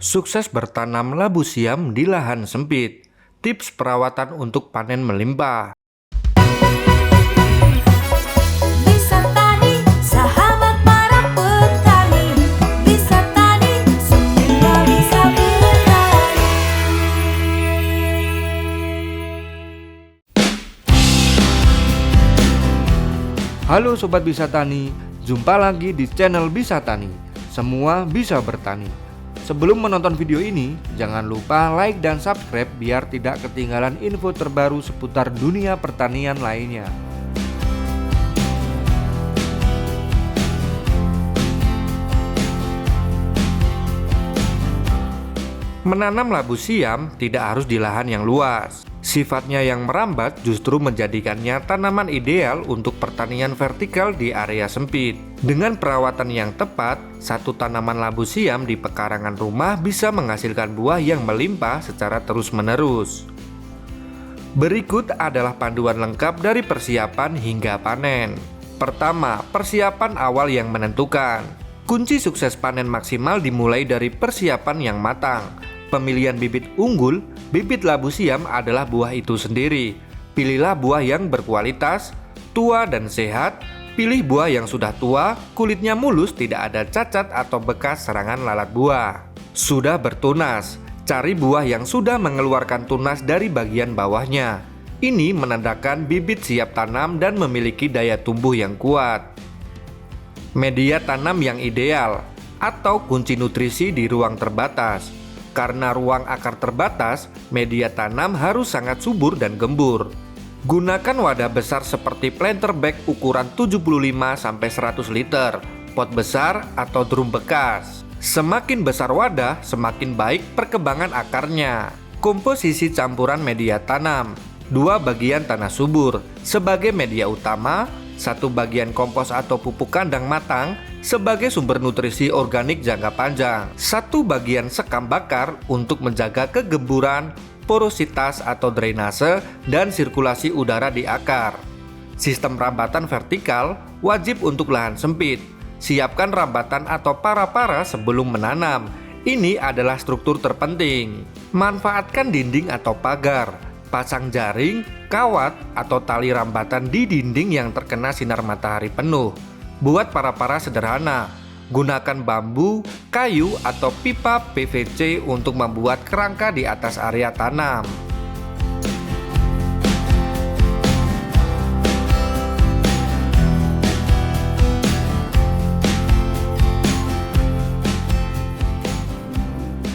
Sukses bertanam labu siam di lahan sempit. Tips perawatan untuk panen melimpah. Bisa tani, sahabat para petani. Bisa tani, semua bisa bertani. Halo Sobat Bisa Tani, jumpa lagi di channel Bisa Tani. Semua bisa bertani. Sebelum menonton video ini, jangan lupa like dan subscribe biar tidak ketinggalan info terbaru seputar dunia pertanian lainnya. Menanam labu siam tidak harus di lahan yang luas. Sifatnya yang merambat justru menjadikannya tanaman ideal untuk pertanian vertikal di area sempit. Dengan perawatan yang tepat, satu tanaman labu siam di pekarangan rumah bisa menghasilkan buah yang melimpah secara terus-menerus. Berikut adalah panduan lengkap dari persiapan hingga panen. Pertama, persiapan awal yang menentukan. Kunci sukses panen maksimal dimulai dari persiapan yang matang. Pemilihan bibit unggul, bibit labu siam adalah buah itu sendiri. Pilihlah buah yang berkualitas, tua dan sehat. Pilih buah yang sudah tua, kulitnya mulus, tidak ada cacat atau bekas serangan lalat buah. Sudah bertunas, cari buah yang sudah mengeluarkan tunas dari bagian bawahnya. Ini menandakan bibit siap tanam dan memiliki daya tumbuh yang kuat. Media tanam yang ideal atau kunci nutrisi di ruang terbatas. Karena ruang akar terbatas, media tanam harus sangat subur dan gembur. Gunakan wadah besar seperti planter bag ukuran 75-100 liter, pot besar atau drum bekas. Semakin besar wadah, semakin baik perkembangan akarnya. Komposisi campuran media tanam: 2 bagian tanah subur sebagai media utama, 1 bagian kompos atau pupuk kandang matang sebagai sumber nutrisi organik jangka panjang, 1 bagian sekam bakar untuk menjaga kegemburan, porositas atau drainase, dan sirkulasi udara di akar. Sistem rambatan vertikal wajib untuk lahan sempit. Siapkan rambatan atau para-para sebelum menanam. Ini adalah struktur terpenting. Manfaatkan dinding atau pagar. Pasang jaring, kawat, atau tali rambatan di dinding yang terkena sinar matahari penuh. Buat para-para sederhana, gunakan bambu, kayu, atau pipa PVC untuk membuat kerangka di atas area tanam.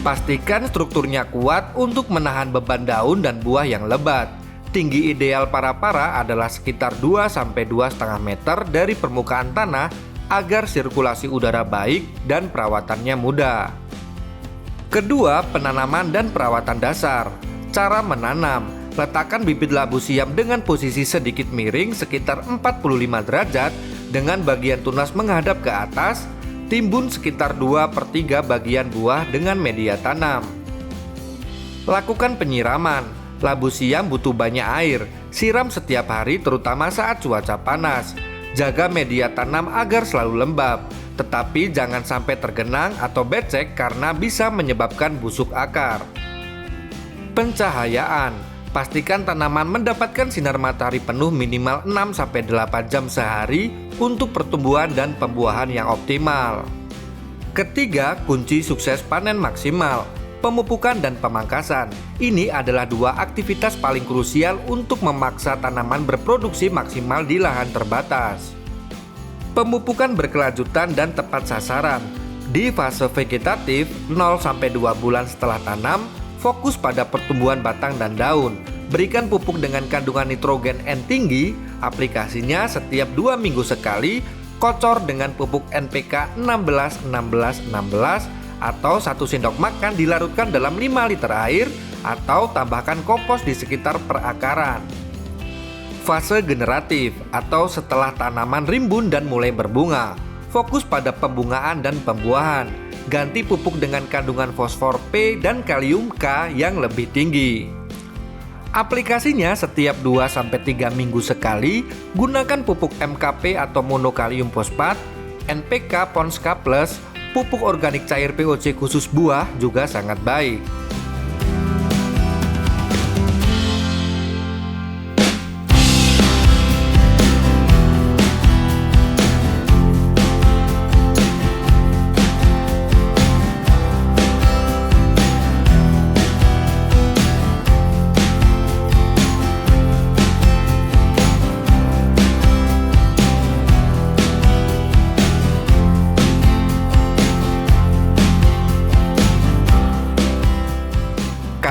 Pastikan strukturnya kuat untuk menahan beban daun dan buah yang lebat. Tinggi ideal para-para adalah sekitar 2-2,5 meter dari permukaan tanah agar sirkulasi udara baik dan perawatannya mudah. Kedua, penanaman dan perawatan dasar. Cara menanam: letakkan bibit labu siam dengan posisi sedikit miring sekitar 45 derajat dengan bagian tunas menghadap ke atas. Timbun sekitar 2/3 bagian buah dengan media tanam. Lakukan penyiraman. Labu siam butuh banyak air. Siram setiap hari terutama saat cuaca panas. Jaga media tanam agar selalu lembab, tetapi jangan sampai tergenang atau becek karena bisa menyebabkan busuk akar. Pencahayaan: pastikan tanaman mendapatkan sinar matahari penuh minimal 6-8 jam sehari untuk pertumbuhan dan pembuahan yang optimal. Ketiga, kunci sukses panen maksimal: pemupukan dan pemangkasan. Ini adalah 2 aktivitas paling krusial untuk memaksa tanaman berproduksi maksimal di lahan terbatas. Pemupukan berkelanjutan dan tepat sasaran. Di fase vegetatif 0-2 bulan setelah tanam, fokus pada pertumbuhan batang dan daun. Berikan pupuk dengan kandungan nitrogen N tinggi. Aplikasinya setiap 2 minggu sekali. Kocor dengan pupuk NPK 16-16-16 atau 1 sendok makan dilarutkan dalam 5 liter air, atau tambahkan kompos di sekitar perakaran. Fase generatif atau setelah tanaman rimbun dan mulai berbunga. Fokus pada pembungaan dan pembuahan. Ganti pupuk dengan kandungan fosfor P dan kalium K yang lebih tinggi. Aplikasinya setiap 2-3 minggu sekali. Gunakan pupuk MKP atau monokalium fosfat, NPK Ponska Plus, pupuk organik cair POC khusus buah juga sangat baik.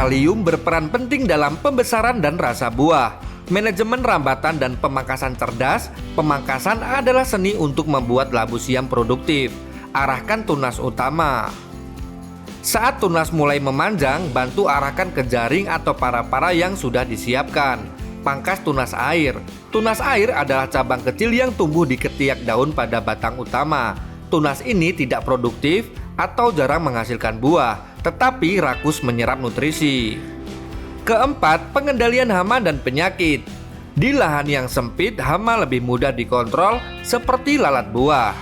Kalium berperan penting dalam pembesaran dan rasa buah. Manajemen rambatan dan pemangkasan cerdas. Pemangkasan adalah seni untuk membuat labu siam produktif. Arahkan tunas utama. Saat tunas mulai memanjang, bantu arahkan ke jaring atau para-para yang sudah disiapkan. Pangkas tunas air. Tunas air adalah cabang kecil yang tumbuh di ketiak daun pada batang utama. Tunas ini tidak produktif atau jarang menghasilkan buah, tetapi rakus menyerap nutrisi. Keempat, pengendalian hama dan penyakit. Di lahan yang sempit, hama lebih mudah dikontrol seperti lalat buah.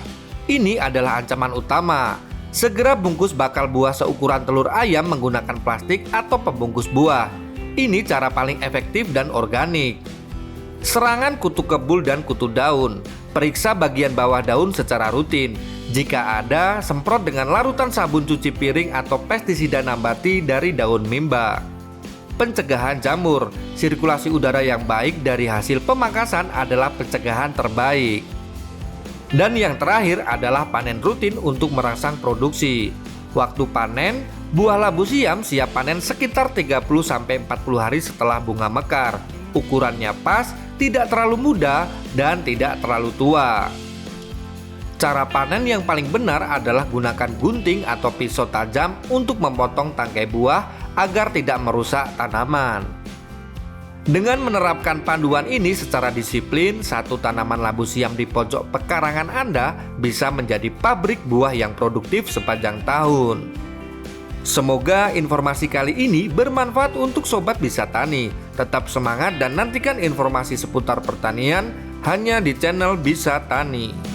Ini adalah ancaman utama. Segera bungkus bakal buah seukuran telur ayam menggunakan plastik atau pembungkus buah. Ini cara paling efektif dan organik. Serangan kutu kebul dan kutu daun. Periksa bagian bawah daun secara rutin. Jika ada, semprot dengan larutan sabun cuci piring atau pestisida nambati dari daun mimba. Pencegahan jamur. Sirkulasi udara yang baik dari hasil pemangkasan adalah pencegahan terbaik. Dan yang terakhir adalah panen rutin untuk merangsang produksi. Waktu panen, buah labu siam siap panen sekitar 30-40 hari setelah bunga mekar. Ukurannya pas, tidak terlalu muda, dan tidak terlalu tua. Cara panen yang paling benar adalah gunakan gunting atau pisau tajam untuk memotong tangkai buah agar tidak merusak tanaman. Dengan menerapkan panduan ini secara disiplin, satu tanaman labu siam di pojok pekarangan Anda bisa menjadi pabrik buah yang produktif sepanjang tahun. Semoga informasi kali ini bermanfaat untuk Sobat Bisa Tani. Tetap semangat dan nantikan informasi seputar pertanian hanya di channel Bisa Tani.